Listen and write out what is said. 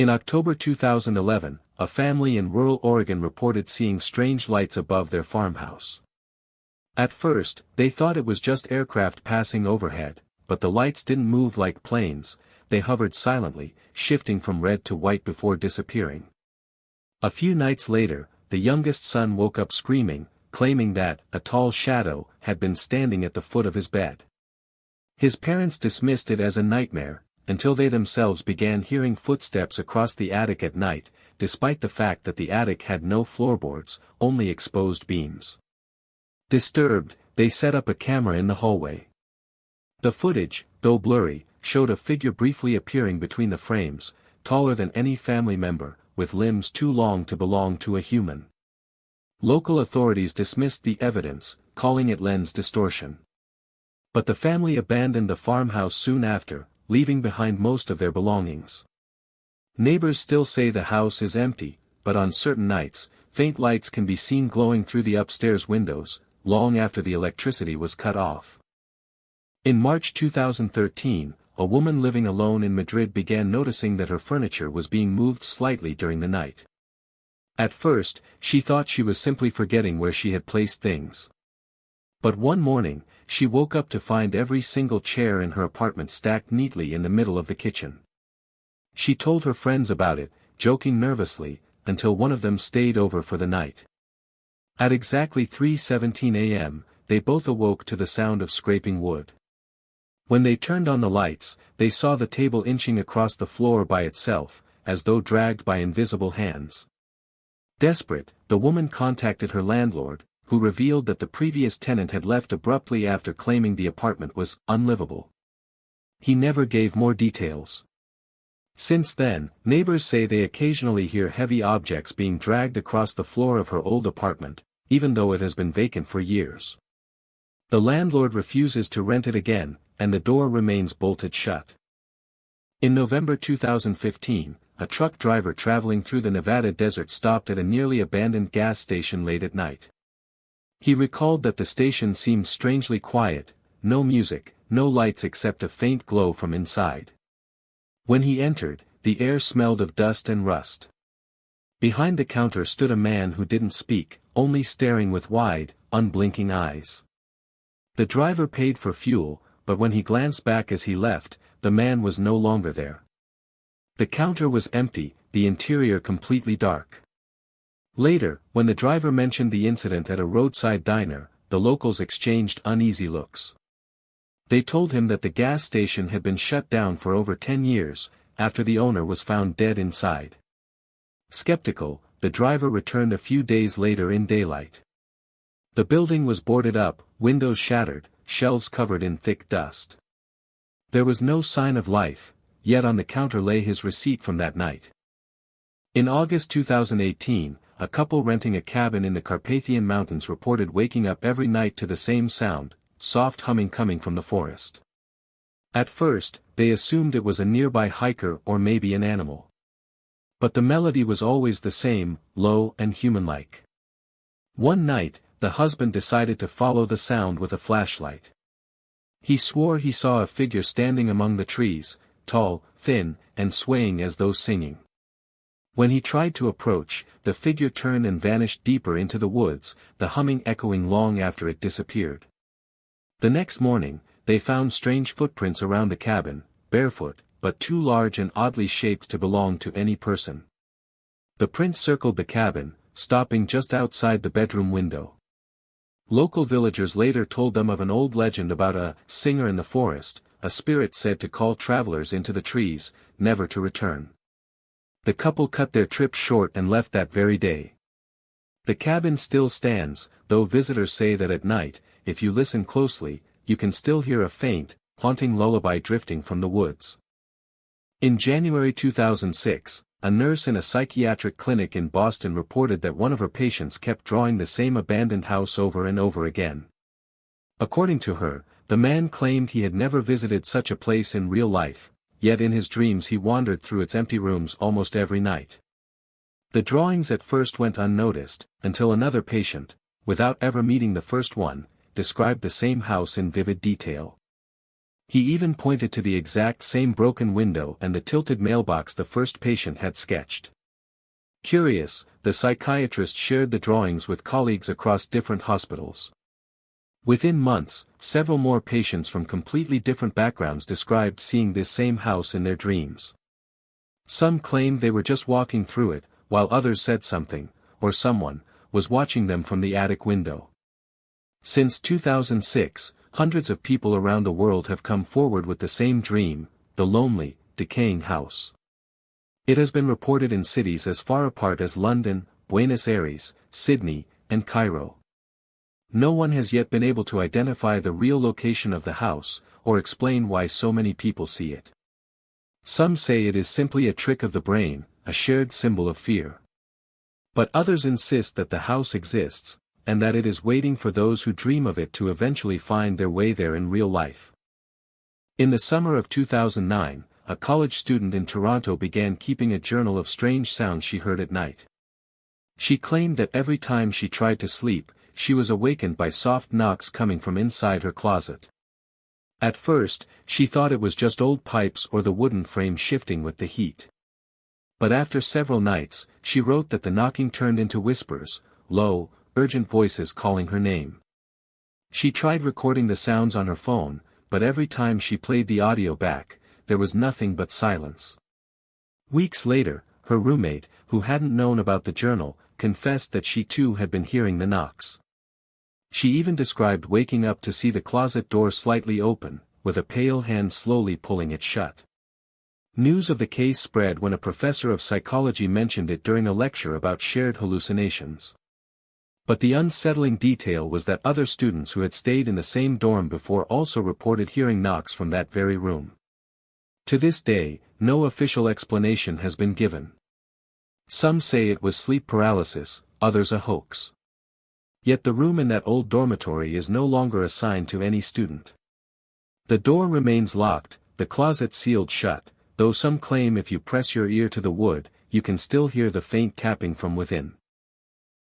In October 2011, a family in rural Oregon reported seeing strange lights above their farmhouse. At first, they thought it was just aircraft passing overhead, but the lights didn't move like planes, they hovered silently, shifting from red to white before disappearing. A few nights later, the youngest son woke up screaming, claiming that a tall shadow had been standing at the foot of his bed. His parents dismissed it as a nightmare, until they themselves began hearing footsteps across the attic at night, despite the fact that the attic had no floorboards, only exposed beams. Disturbed, they set up a camera in the hallway. The footage, though blurry, showed a figure briefly appearing between the frames, taller than any family member, with limbs too long to belong to a human. Local authorities dismissed the evidence, calling it lens distortion. But the family abandoned the farmhouse soon after, leaving behind most of their belongings. Neighbors still say the house is empty, but on certain nights, faint lights can be seen glowing through the upstairs windows, long after the electricity was cut off. In March 2013, a woman living alone in Madrid began noticing that her furniture was being moved slightly during the night. At first, she thought she was simply forgetting where she had placed things. But one morning, she woke up to find every single chair in her apartment stacked neatly in the middle of the kitchen. She told her friends about it, joking nervously, until one of them stayed over for the night. At exactly 3:17 a.m., they both awoke to the sound of scraping wood. When they turned on the lights, they saw the table inching across the floor by itself, as though dragged by invisible hands. Desperate, the woman contacted her landlord, who revealed that the previous tenant had left abruptly after claiming the apartment was unlivable. He never gave more details. Since then, neighbors say they occasionally hear heavy objects being dragged across the floor of her old apartment, even though it has been vacant for years. The landlord refuses to rent it again, and the door remains bolted shut. In November 2015, a truck driver traveling through the Nevada desert stopped at a nearly abandoned gas station late at night. He recalled that the station seemed strangely quiet, no music, no lights except a faint glow from inside. When he entered, the air smelled of dust and rust. Behind the counter stood a man who didn't speak, only staring with wide, unblinking eyes. The driver paid for fuel, but when he glanced back as he left, the man was no longer there. The counter was empty, the interior completely dark. Later, when the driver mentioned the incident at a roadside diner, the locals exchanged uneasy looks. They told him that the gas station had been shut down for over 10 years, after the owner was found dead inside. Skeptical, the driver returned a few days later in daylight. The building was boarded up, windows shattered, shelves covered in thick dust. There was no sign of life, yet on the counter lay his receipt from that night. In August 2018, a couple renting a cabin in the Carpathian Mountains reported waking up every night to the same sound, soft humming coming from the forest. At first, they assumed it was a nearby hiker or maybe an animal. But the melody was always the same, low and human-like. One night, the husband decided to follow the sound with a flashlight. He swore he saw a figure standing among the trees, tall, thin, and swaying as though singing. When he tried to approach, the figure turned and vanished deeper into the woods, the humming echoing long after it disappeared. The next morning, they found strange footprints around the cabin, barefoot, but too large and oddly shaped to belong to any person. The prints circled the cabin, stopping just outside the bedroom window. Local villagers later told them of an old legend about a singer in the forest, a spirit said to call travelers into the trees, never to return. The couple cut their trip short and left that very day. The cabin still stands, though visitors say that at night, if you listen closely, you can still hear a faint, haunting lullaby drifting from the woods. In January 2006, a nurse in a psychiatric clinic in Boston reported that one of her patients kept drawing the same abandoned house over and over again. According to her, the man claimed he had never visited such a place in real life, yet in his dreams he wandered through its empty rooms almost every night. The drawings at first went unnoticed, until another patient, without ever meeting the first one, described the same house in vivid detail. He even pointed to the exact same broken window and the tilted mailbox the first patient had sketched. Curious, the psychiatrist shared the drawings with colleagues across different hospitals. Within months, several more patients from completely different backgrounds described seeing this same house in their dreams. Some claimed they were just walking through it, while others said something, or someone, was watching them from the attic window. Since 2006, hundreds of people around the world have come forward with the same dream, the lonely, decaying house. It has been reported in cities as far apart as London, Buenos Aires, Sydney, and Cairo. No one has yet been able to identify the real location of the house, or explain why so many people see it. Some say it is simply a trick of the brain, a shared symbol of fear. But others insist that the house exists, and that it is waiting for those who dream of it to eventually find their way there in real life. In the summer of 2009, a college student in Toronto began keeping a journal of strange sounds she heard at night. She claimed that every time she tried to sleep, she was awakened by soft knocks coming from inside her closet. At first, she thought it was just old pipes or the wooden frame shifting with the heat. But after several nights, she wrote that the knocking turned into whispers, low, urgent voices calling her name. She tried recording the sounds on her phone, but every time she played the audio back, there was nothing but silence. Weeks later, her roommate, who hadn't known about the journal, confessed that she too had been hearing the knocks. She even described waking up to see the closet door slightly open, with a pale hand slowly pulling it shut. News of the case spread when a professor of psychology mentioned it during a lecture about shared hallucinations. But the unsettling detail was that other students who had stayed in the same dorm before also reported hearing knocks from that very room. To this day, no official explanation has been given. Some say it was sleep paralysis, others a hoax. Yet the room in that old dormitory is no longer assigned to any student. The door remains locked, the closet sealed shut, though some claim if you press your ear to the wood, you can still hear the faint tapping from within.